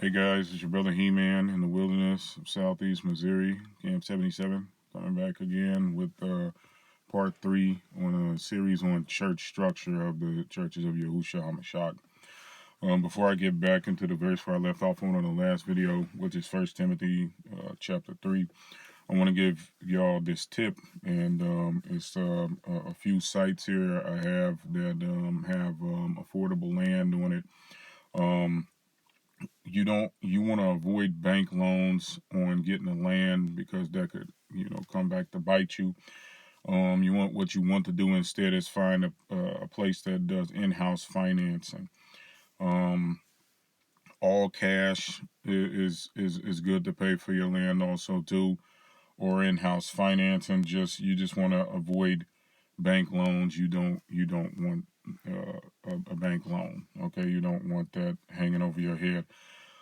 Hey guys, it's your brother Heman in the wilderness of Southeast Missouri, Camp 77, coming back again with part 3 on a series on church structure of the churches of Yahushua HaMashiach. Before I get back into the verse where I left off on the last video, which is 1 Timothy chapter 3, I want to give y'all this tip, and it's a few sites here I have that have affordable land on it. You want to avoid bank loans on getting the land because that could come back to bite you. What you want to do instead is find a place that does in-house financing. All cash is good to pay for your land also too, or in-house financing. You just want to avoid bank loans. You don't want a bank loan. Okay, you don't want that hanging over your head.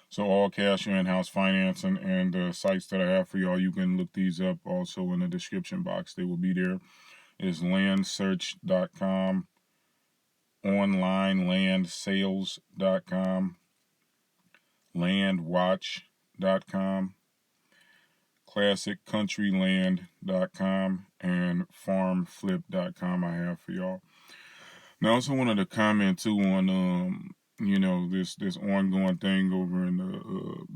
So all cash or in-house financing, and the sites that I have for y'all, you can look these up also in the description box. They will be there. Is landsearch.com, onlinelandsales.com, landwatch.com, classiccountryland.com, and farmflip.com I have for y'all. Now I also wanted to comment too on this ongoing thing over in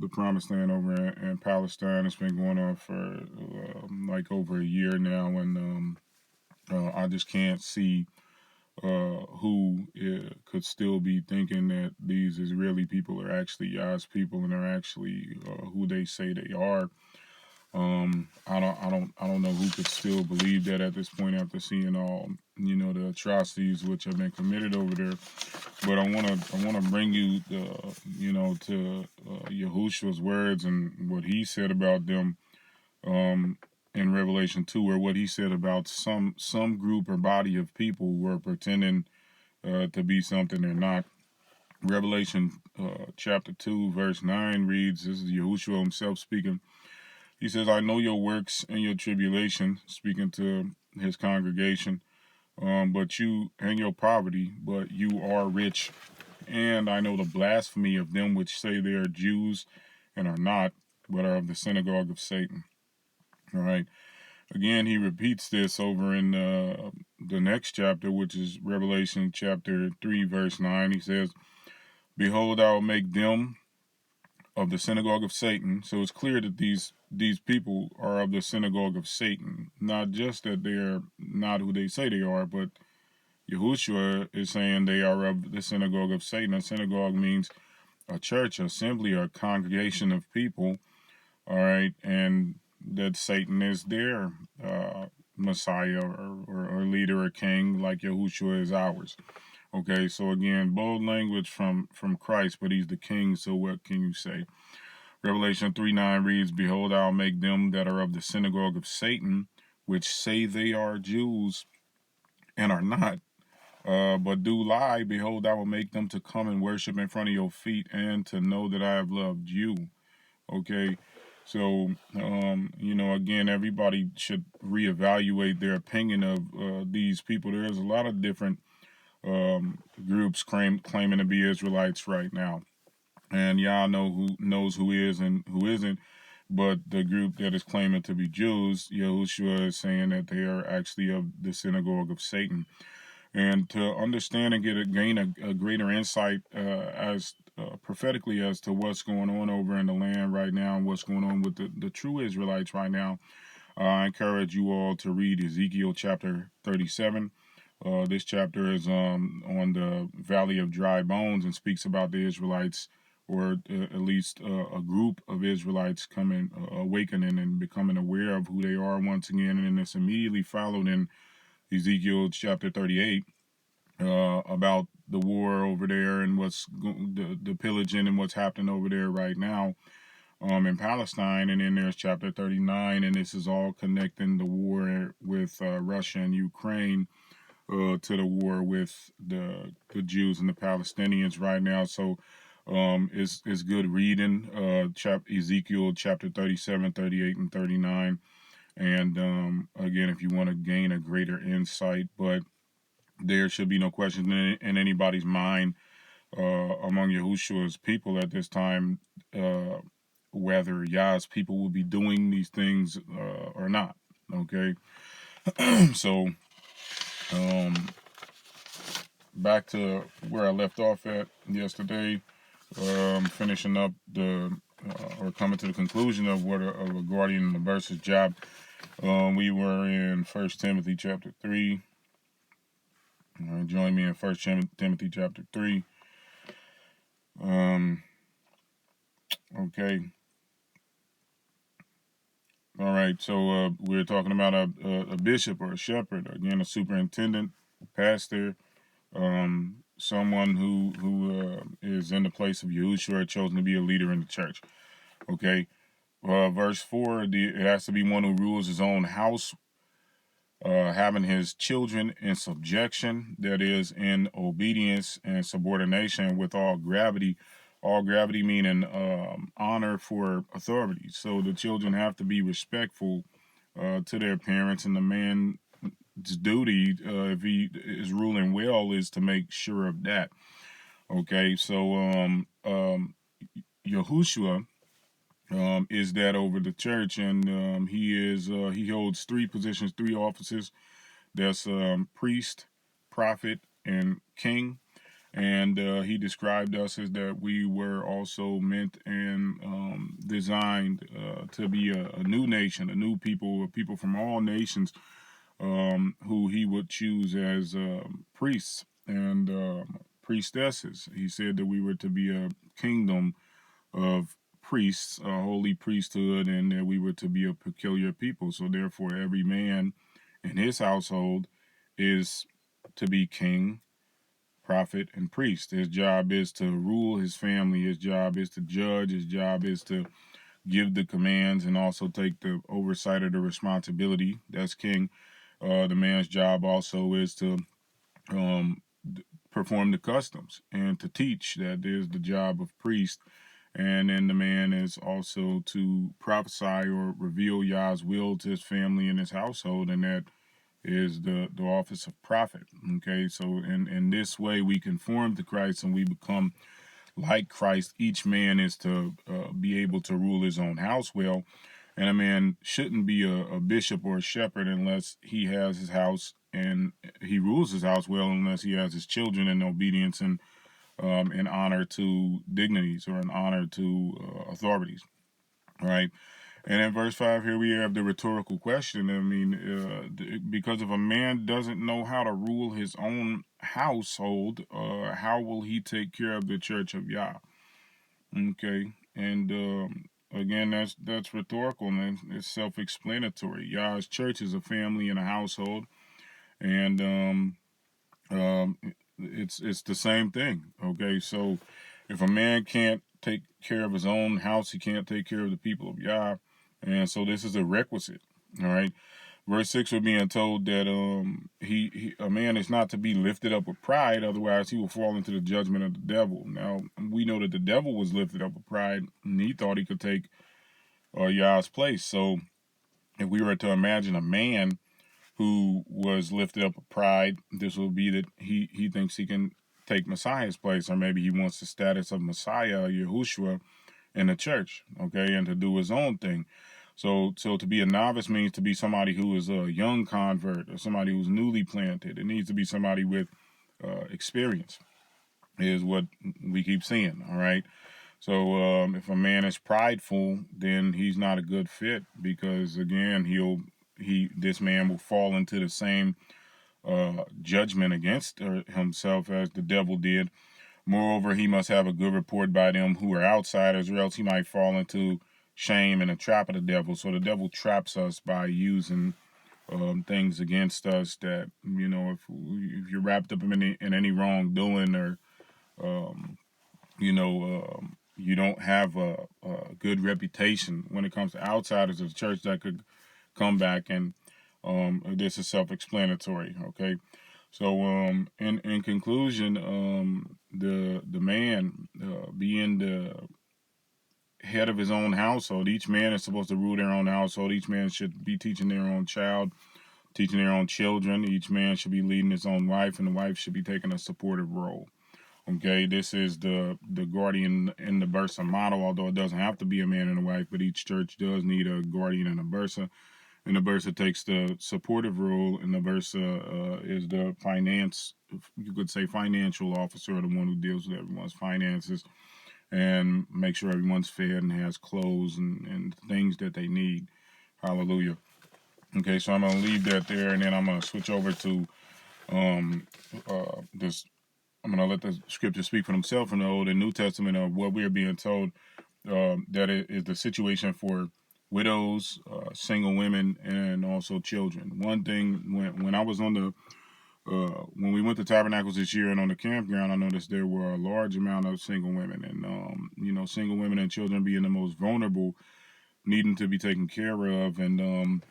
the Promised Land over in Palestine. It's been going on for like over a year now, and I just can't see who could still be thinking that these Israeli people are actually Yah's people and are actually who they say they are. I don't know who could still believe that at this point after seeing all the atrocities which have been committed over there. But I wanna bring you to Yahushua's words and what he said about them in Revelation 2, or what he said about some group or body of people who are pretending to be something they're not. Revelation chapter 2 verse 9 reads, this is Yahushua himself speaking. He says, I know your works and your tribulation, speaking to his congregation, but you and your poverty, but you are rich. And I know the blasphemy of them which say they are Jews and are not, but are of the synagogue of Satan. All right. Again, he repeats this over in the next chapter, which is Revelation chapter 3, verse 9. He says, behold, I will make them of the synagogue of Satan. So it's clear that these people are of the synagogue of Satan. Not just that they're not who they say they are, but Yahushua is saying they are of the synagogue of Satan. A synagogue means a church, assembly, or congregation of people. All right, and that Satan is their Messiah or leader or king, like Yahushua is ours. Okay, so again, bold language from Christ, but he's the king, so what can you say? Revelation 3:9 reads, behold, I'll make them that are of the synagogue of Satan, which say they are Jews and are not, but do lie. Behold, I will make them to come and worship in front of your feet, and to know that I have loved you. Okay, so, again, everybody should reevaluate their opinion of these people. There's a lot of different groups claiming to be Israelites right now, and y'all knows who is and who isn't. But the group that is claiming to be Jews, Yahushua is saying that they are actually of the synagogue of Satan. And to understand and gain a greater insight as prophetically as to what's going on over in the land right now and what's going on with the true Israelites right now, I encourage you all to read Ezekiel chapter 37. This chapter is on the Valley of Dry Bones and speaks about the Israelites, or at least a group of Israelites coming, awakening and becoming aware of who they are once again. And then it's immediately followed in Ezekiel chapter 38 about the war over there and what's the pillaging and what's happening over there right now in Palestine. And then there's chapter 39, and this is all connecting the war with Russia and Ukraine to the war with the Jews and the Palestinians right now. So it's good reading Ezekiel chapter 37, 38, and 39. And again, if you want to gain a greater insight, but there should be no question in anybody's mind among Yahushua's people at this time whether Yah's people will be doing these things or not. Okay, so back to where I left off at yesterday, finishing up or coming to the conclusion of what of a guardian and a versus job. We were in 1 Timothy chapter 3. Join me in 1 Timothy chapter 3. Okay. All right, so we're talking about a bishop or a shepherd, again, a superintendent, a pastor, someone who is in the place of Yahushua, chosen to be a leader in the church. Okay, verse 4, it has to be one who rules his own house, having his children in subjection, that is, in obedience and subordination with all gravity. All gravity meaning honor for authority. So the children have to be respectful to their parents, and the man's duty, if he is ruling well, is to make sure of that. Okay, so Yahushua is that over the church, and he holds three positions, three offices. That's priest, prophet, and king. And he described us as that we were also meant and designed to be a new nation, a new people, people from all nations who he would choose as priests and priestesses. He said that we were to be a kingdom of priests, a holy priesthood, and that we were to be a peculiar people. So therefore, every man in his household is to be king, prophet, and priest. His job is to rule his family. His job is to judge. His job is to give the commands and also take the oversight of the responsibility. That's king. The man's job also is to perform the customs and to teach. That is the job of priest. And then the man is also to prophesy or reveal Yah's will to his family and his household, and that is the office of prophet. Okay, so in this way we conform to Christ and we become like Christ. Each man is to be able to rule his own house well, and a man shouldn't be a bishop or a shepherd unless he has his house and he rules his house well, unless he has his children in obedience and in honor to dignities or in honor to authorities. All right. And in verse 5 here we have the rhetorical question. I mean, because if a man doesn't know how to rule his own household, how will he take care of the church of Yah? Okay. And again, that's rhetorical, and it's self-explanatory. Yah's church is a family and a household, and it's the same thing. Okay, so if a man can't take care of his own house, he can't take care of the people of Yah, and so this is a requisite. All right, verse 6, we're being told that a man is not to be lifted up with pride, otherwise he will fall into the judgment of the devil. Now we know that the devil was lifted up with pride, and he thought he could take Yah's place. So if we were to imagine a man who was lifted up with pride, this will be that he thinks he can take Messiah's place, or maybe he wants the status of Messiah, Yahushua, in the church, okay, and to do his own thing. So to be a novice means to be somebody who is a young convert or somebody who's newly planted. It needs to be somebody with experience, is what we keep seeing, all right? So if a man is prideful, then he's not a good fit, because again, this man will fall into the same judgment against himself as the devil did. Moreover, he must have a good report by them who are outsiders, or else he might fall into shame and a trap of the devil. So the devil traps us by using things against us that, you know, if you're wrapped up in any wrongdoing, or you don't have a good reputation when it comes to outsiders of the church, that could come back, and this is self-explanatory. Okay, so in conclusion, the man being the head of his own household, each man is supposed to rule their own household. Each man should be teaching their own child, teaching their own children. Each man should be leading his own wife, and the wife should be taking a supportive role. Okay, this is the guardian in the bursa model, although it doesn't have to be a man and a wife, but each church does need a guardian and a bursa. And the bursa takes the supportive role, and the bursa is the you could say financial officer, or the one who deals with everyone's finances and make sure everyone's fed and has clothes and things that they need. Hallelujah. Okay, so I'm going to leave that there, and then I'm going to switch over to this. I'm going to let the scripture speak for themselves in the Old and New Testament of what we are being told that it is the situation for widows, single women, and also children. One thing, when I was on the when we went to Tabernacles this year and on the campground, I noticed there were a large amount of single women, and single women and children being the most vulnerable, needing to be taken care of, and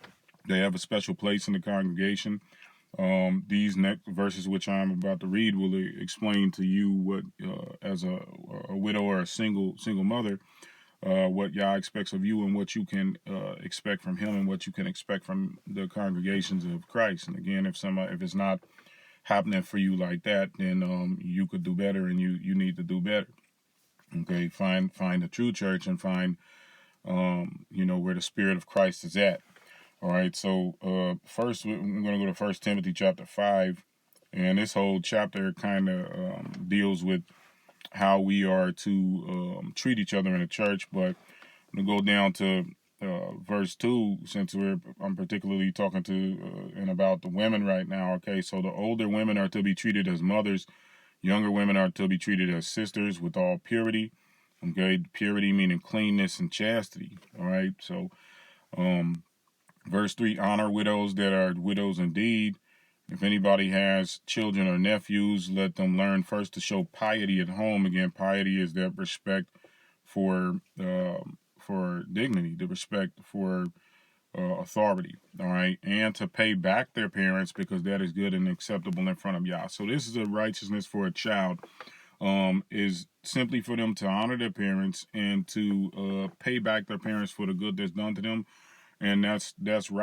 they have a special place in the congregation. These next verses, which I'm about to read, will explain to you what, as a widow or a single mother, what Yah expects of you and what you can expect from Him and what you can expect from the congregations of Christ. And again, if it's not happening for you like that, then you could do better, and you need to do better. Okay, find a true church and find where the Spirit of Christ is at. All right, so first we're going to go to 1 Timothy chapter 5, and this whole chapter kind of deals with how we are to treat each other in the church. But I'm going to go down to verse 2, since I'm particularly talking to and about the women right now. Okay, so the older women are to be treated as mothers, younger women are to be treated as sisters with all purity. Okay, purity meaning cleanness and chastity. All right, so verse 3, honor widows that are widows indeed. If anybody has children or nephews, let them learn first to show piety at home. Again, piety is that respect for dignity, the respect for authority, all right, and to pay back their parents, because that is good and acceptable in front of Yah. So this is a righteousness for a child, is simply for them to honor their parents and to pay back their parents for the good that's done to them, and that's right.